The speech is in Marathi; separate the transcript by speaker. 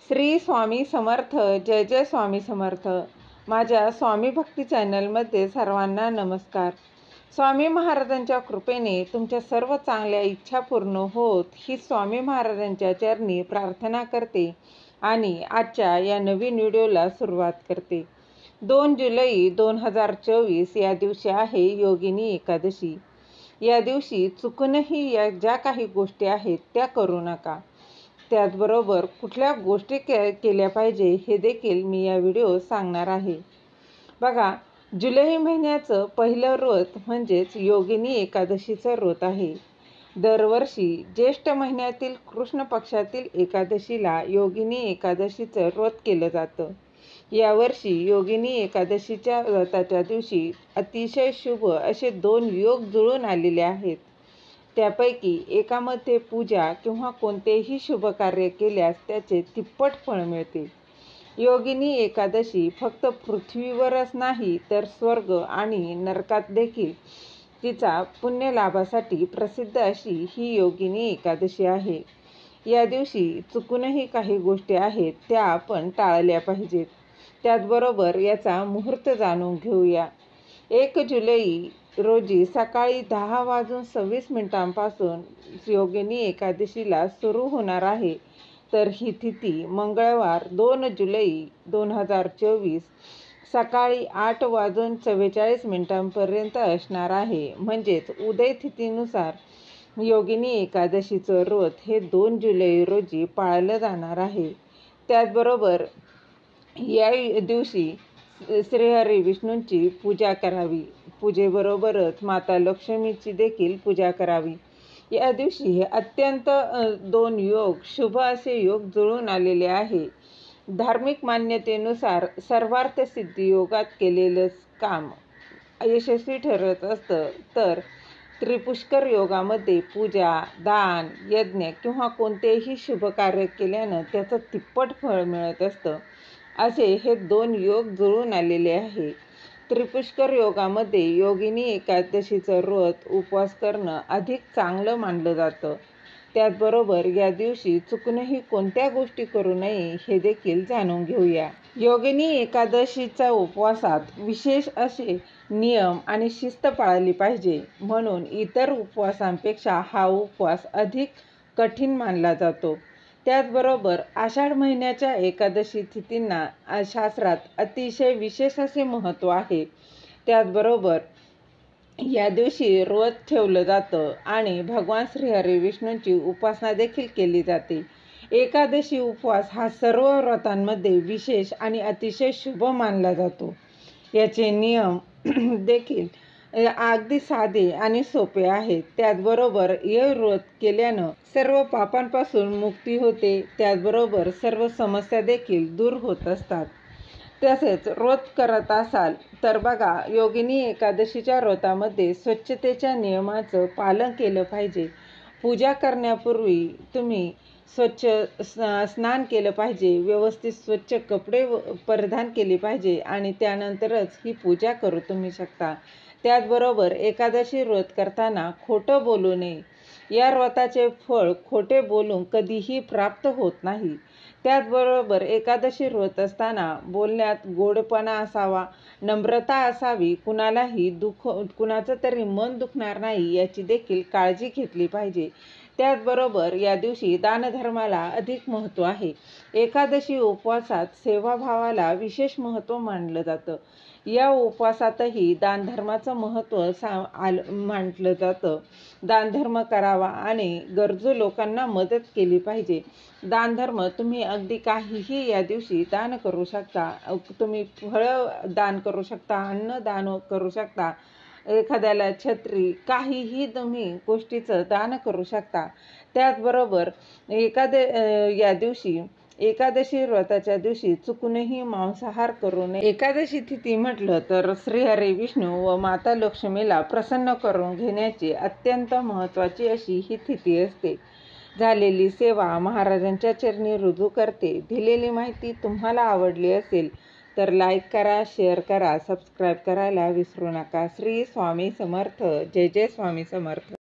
Speaker 1: श्री स्वामी समर्थ. जय जय स्वामी समर्थ. माझ्या स्वामी भक्ती चॅनलमध्ये सर्वांना नमस्कार. स्वामी महाराजांच्या कृपेने तुमच्या सर्व चांगल्या इच्छा पूर्ण होत ही स्वामी महाराजांच्या चरणी प्रार्थना करते आणि आजच्या या नवीन व्हिडिओला सुरुवात करते. 2 जुलै 2024 या दिवशी आहे योगिनी एकादशी. या दिवशी चुकूनही या ज्या काही गोष्टी आहेत त्या करू नका. त्याचबरोबर कुठल्या गोष्टी केल्या पाहिजे हे देखील मी या व्हिडिओ सांगणार आहे. बघा, जुलै महिन्याचं पहिलं व्रत म्हणजेच योगिनी एकादशीचं व्रत आहे. दरवर्षी ज्येष्ठ महिन्यातील कृष्ण पक्षातील एकादशीला योगिनी एकादशीचं व्रत केलं जातं. यावर्षी योगिनी एकादशीच्या व्रताच्या दिवशी अतिशय शुभ असे 2 योग जुळून आलेले आहेत. त्यापैकी एकामध्ये पूजा किंवा कोणतेही शुभ कार्य केल्यास त्याचे तिप्पट फळ मिळते. योगिनी एकादशी फक्त पृथ्वीवरच नाही तर स्वर्ग आणि नरकात देखील तिचा पुण्य लाभासाठी प्रसिद्ध अशी ही योगिनी एकादशी आहे. या दिवशी चुकूनही काही गोष्टी आहेत त्या आपण टाळल्या पाहिजेत. त्याचबरोबर याचा मुहूर्त जाणून घेऊया. 1 जुलै रोजी सकाळी 10:26 योगिनी एकादशीला सुरू होणार आहे. तर ही तिथी मंगळवार 2 जुलै 2024 सकाळी 8:44 असणार आहे. म्हणजेच उदय तिथीनुसार योगिनी एकादशीचं व्रत हे 2 जुलै रोजी पाळलं जाणार आहे. त्याचबरोबर या दिवशी श्रीहरी विष्णूंची पूजा करावी. पूजेबरोबरच माता लक्ष्मीची देखील पूजा करावी. या दिवशी हे अत्यंत 2 योग शुभ असे योग जुळून आलेले आहे. धार्मिक मान्यतेनुसार सर्वार्थ सिद्धी योगात केलेलं काम यशस्वी ठरत असतं. तर त्रिपुष्कर योगामध्ये पूजा, दान, यज्ञ किंवा कोणतेही शुभ कार्य केल्यानं त्याचं तिप्पट फळ मिळत असतं. असे हे 2 योग जुळून आलेले आहे. त्रिपुष्कर योगामध्ये योगिनी एकादशीचं व्रत उपवास करणं अधिक चांगलं मानलं जातं. त्याचबरोबर या दिवशी चुकूनही कोणत्या गोष्टी करू नये हे देखील जाणून घेऊया. योगिनी एकादशीच्या उपवासात विशेष असे नियम आणि शिस्त पाळली पाहिजे. म्हणून इतर उपवासांपेक्षा हा उपवास अधिक कठीण मानला जातो. त्याचबरोबर आषाढ महिन्याच्या एकादशी तिथींना शास्त्रात अतिशय विशेष असे महत्त्व आहे. त्याचबरोबर या दिवशी व्रत ठेवलं जातं आणि भगवान श्रीहरी विष्णूंची उपासना देखील केली जाते. एकादशी उपवास हा सर्व व्रतांमध्ये विशेष आणि अतिशय शुभ मानला जातो. याचे नियम देखील अगदी साधे आणि सोपे आहेत. त्याचबरोबर हे व्रत केल्यानं सर्व पापांपासून मुक्ती होते. त्याचबरोबर सर्व समस्या देखील दूर होत असतात. तसेच व्रत करत असाल तर बघा, योगिनी एकादशीच्या व्रतामध्ये स्वच्छतेच्या नियमाचं पालन केलं पाहिजे. पूजा करण्यापूर्वी तुम्ही स्वच्छ स्नान केलं पाहिजे. व्यवस्थित स्वच्छ कपडे परिधान केले पाहिजे आणि त्यानंतरच ही पूजा करू तुम्ही शकता. त्याचबरोबर एकादशी व्रत करताना खोटं बोलू नये. या व्रताचे फळ खोटे बोलून कधीही प्राप्त होत नाही. त्याचबरोबर एकादशी व्रत असताना बोलण्यात गोडपणा असावा, नम्रता असावी, कुणाचं तरी मन दुखणार नाही याची देखील काळजी घेतली पाहिजे. त्याचबरोबर या दिवशी दानधर्माला अधिक महत्त्व आहे. एकादशी उपवासात सेवाभावाला विशेष महत्त्व मानलं जातं. या उपवासातही दानधर्माचं महत्त्व मानलं जातं. दानधर्म करावा आणि गरजू लोकांना मदत केली पाहिजे. दानधर्म तुम्ही अगदी काहीही या दिवशी दान करू शकता. तुम्ही फळं दान करू शकता, अन्न दान करू शकता, एखाद्याला छत्री, काहीही तुम्ही गोष्टीचं दान करू शकता. त्याचबरोबर या दिवशी एकादशी व्रताच्या दिवशी चुकूनही मांसाहार करू नये. एकादशी तिथी म्हटलं तर श्रीहरी विष्णू व माता लक्ष्मीला प्रसन्न करून घेण्याची अत्यंत महत्त्वाची अशी ही तिथी असते. झालेली सेवा महाराजांच्या चरणी रुजू करते. दिलेली माहिती तुम्हाला आवडली असेल तर लाईक करा, शेअर करा, सबस्क्राईब करायला विसरू नका. श्री स्वामी समर्थ. जय जय स्वामी समर्थ.